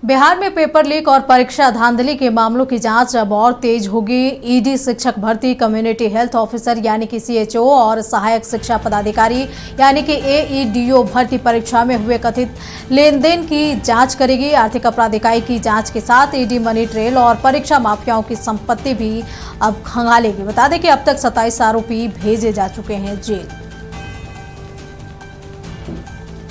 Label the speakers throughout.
Speaker 1: बिहार में paper leak और परीक्षा धांधली के मामलों की जांच अब और तेज होगी। ईडी शिक्षक भर्ती, कम्युनिटी हेल्थ ऑफिसर यानी कि सीएचओ और सहायक शिक्षा पदाधिकारी यानी कि एईडीओ भर्ती परीक्षा में हुए कथित लेन देन की जांच करेगी। आर्थिक अपराध इकाई की जांच के साथ ईडी मनी ट्रेल और परीक्षा माफियाओं की संपत्ति भी अब खंगालेगी। बता दें कि अब तक 27 आरोपी भेजे जा चुके हैं जेल।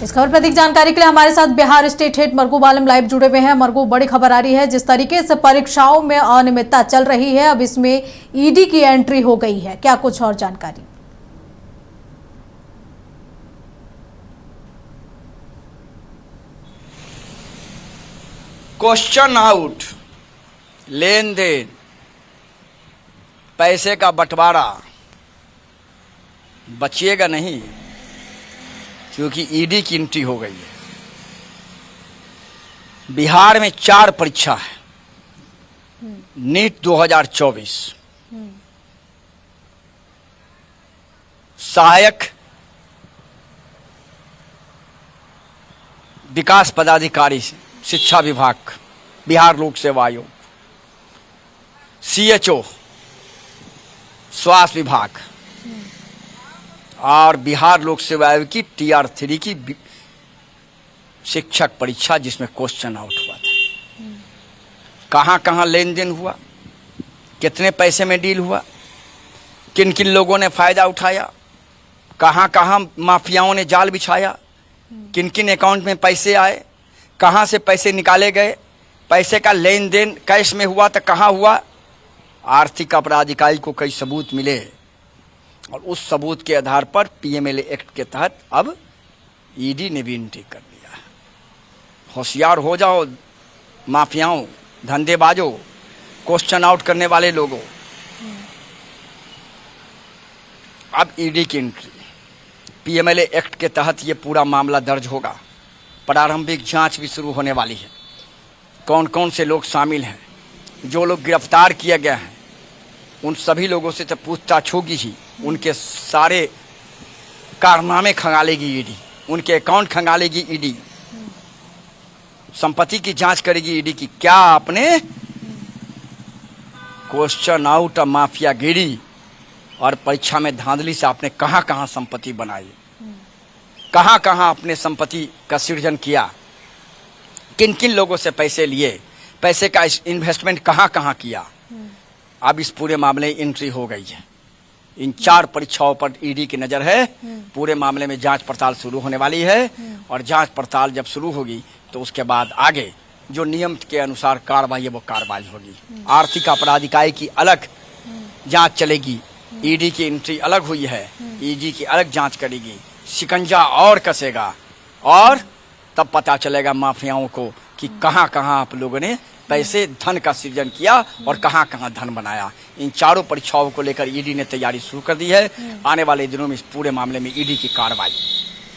Speaker 1: इस खबर पर अधिक जानकारी के लिए हमारे साथ बिहार स्टेट हेड मरगूब आलम लाइव जुड़े हुए हैं। मरगूब, बड़ी खबर आ रही है, जिस तरीके से परीक्षाओं में अनियमितता चल रही है, अब इसमें ईडी की एंट्री हो गई है, क्या कुछ और जानकारी?
Speaker 2: क्वेश्चन आउट, लेन देन, पैसे का बंटवारा बचिएगा नहीं, क्योंकि ईडी की एंट्री हो गई है। बिहार में 4 परीक्षा है। नीट 2024, सहायक विकास पदाधिकारी शिक्षा विभाग, बिहार लोक सेवा आयोग, सीएचओ स्वास्थ्य विभाग और बिहार लोक सेवा आयोग की TR3 की शिक्षक परीक्षा, जिसमें क्वेश्चन आउट हुआ था। कहां कहां लेन देन हुआ, कितने पैसे में डील हुआ, किन किन लोगों ने फायदा उठाया, कहां कहां माफियाओं ने जाल बिछाया, किन किन अकाउंट में पैसे आए, कहां से पैसे निकाले गए, पैसे का लेन देन कैश में हुआ तो कहां हुआ। आर्थिक अपराध इकाई को कई सबूत मिले और उस सबूत के आधार पर पीएमएलए एक्ट के तहत अब ईडी ने भी एंट्री कर दिया है। होशियार हो जाओ माफियाओं, धंधेबाजों, क्वेश्चन आउट करने वाले लोगों। अब ईडी की एंट्री, पीएमएलए एक्ट के तहत ये पूरा मामला दर्ज होगा। प्रारंभिक जांच भी शुरू होने वाली है। कौन कौन से लोग शामिल हैं, जो लोग गिरफ्तार किए गए हैं, उन सभी लोगों से तो पूछताछ होगी ही। उनके सारे कारनामे खंगालेगी ईडी, उनके अकाउंट खंगालेगी ईडी, संपत्ति की जांच करेगी ईडी की। क्या आपने क्वेश्चन आउट और माफियागिरी और परीक्षा में धांधली से आपने कहां कहां संपत्ति बनाई, कहां कहां अपने संपत्ति का सृजन किया, किन किन लोगों से पैसे लिए, पैसे का इन्वेस्टमेंट कहां कहां किया। अब इस पूरे मामले में एंट्री हो गई है। इन 4 परीक्षाओं पर ईडी की नजर है। पूरे मामले में जांच पड़ताल शुरू होने वाली है और जांच पड़ताल जब शुरू होगी तो उसके बाद आगे जो नियम के अनुसार कार्रवाई है वो कार्रवाई होगी। आर्थिक अपराध इकाई की अलग जांच चलेगी, ईडी की एंट्री अलग हुई है, ईडी की अलग जांच करेगी। शिकंजा और कसेगा और तब पता चलेगा माफियाओं को कि कहां कहां आप लोगों ने पैसे धन का सृजन किया और कहां कहां धन बनाया। इन 4 परीक्षाओं को लेकर ईडी ने तैयारी शुरू कर दी है। आने वाले दिनों में इस पूरे मामले में ईडी की कार्रवाई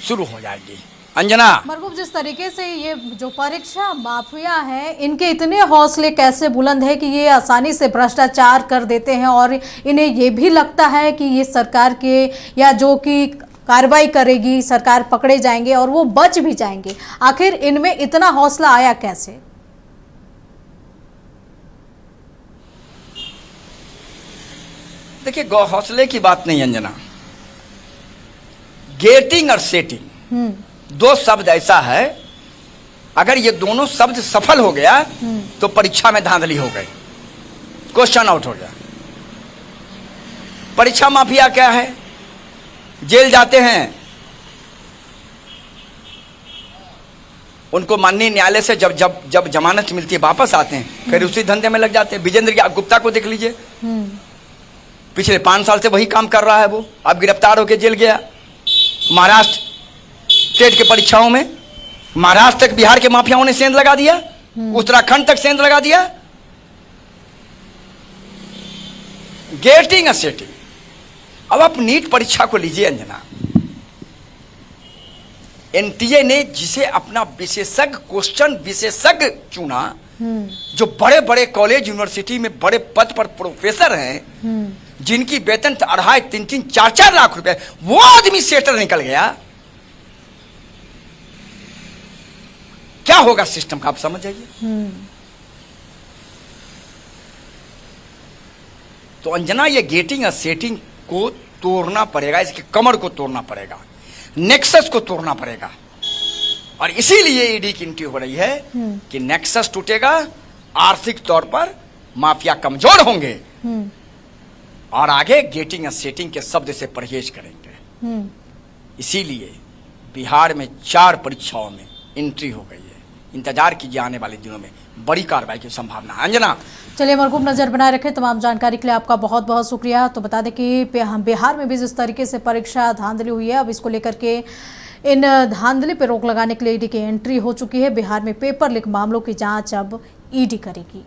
Speaker 2: शुरू हो जाएगी। अंजना,
Speaker 1: मरगूब, जिस तरीके से ये जो परीक्षा माफिया हैं, इनके इतने हौसले कैसे बुलंद है कि ये आसानी से भ्रष्टाचार कर देते हैं और इन्हें ये भी लगता है कि ये सरकार के या जो कि कार्रवाई करेगी सरकार पकड़े जाएंगे और वो बच भी जाएंगे। आखिर इनमें इतना हौसला आया कैसे?
Speaker 2: देखिए, हौसले की बात नहीं अंजना, गेटिंग और सेटिंग 2 शब्द ऐसा है, अगर ये दोनों शब्द सफल हो गया तो परीक्षा में धांधली हो गई, क्वेश्चन आउट हो गया। परीक्षा माफिया क्या है? जेल जाते हैं, उनको माननीय न्यायालय से जब जब जब जमानत मिलती है वापस आते हैं, फिर उसी धंधे में लग जाते हैं। विजेंद्र गुप्ता को देख लीजिए, पिछले 5 साल से वही काम कर रहा है वो, अब गिरफ्तार होकर जेल गया। महाराष्ट्र स्टेट के परीक्षाओं में महाराष्ट्र तक बिहार के माफियाओं ने सेंध लगा दिया, उत्तराखंड तक सेंध लगा दिया। गेटिंग और सेटिंग। अब आप नीट परीक्षा को लीजिए अंजना, एनटीए ने जिसे अपना विशेषज्ञ क्वेश्चन विशेषज्ञ चुना, जो बड़े बड़े कॉलेज यूनिवर्सिटी में बड़े पद पर प्रोफेसर हैं, जिनकी वेतन 2.5, 3, 4 लाख रुपए, वो आदमी सेटर निकल गया। क्या होगा सिस्टम का, आप समझ जाइए। तो अंजना, ये गेटिंग और सेटिंग को तोड़ना पड़ेगा, इसके कमर को तोड़ना पड़ेगा, नेक्सस को तोड़ना पड़ेगा। और इसीलिए ईडी की एंट्री हो रही है कि नेक्सस टूटेगा, आर्थिक तौर पर माफिया कमजोर होंगे और आगे गेटिंग और सेटिंग के शब्द से परहेज करेंगे। इसीलिए बिहार में 4 परीक्षाओं में एंट्री हो गई है। इंतजार कीजिए, आने वाले दिनों में बड़ी कार्रवाई की संभावना है। अंजना,
Speaker 1: चलिए, मरकूब नजर बनाए रखें। तमाम जानकारी के लिए आपका बहुत बहुत शुक्रिया। तो बता दें कि बिहार में भी जिस तरीके से परीक्षा धांधली हुई है, अब इसको लेकर के इन धांधली पर रोक लगाने के लिए ईडी की एंट्री हो चुकी है। बिहार में पेपर लीक मामलों की जांच अब ईडी करेगी।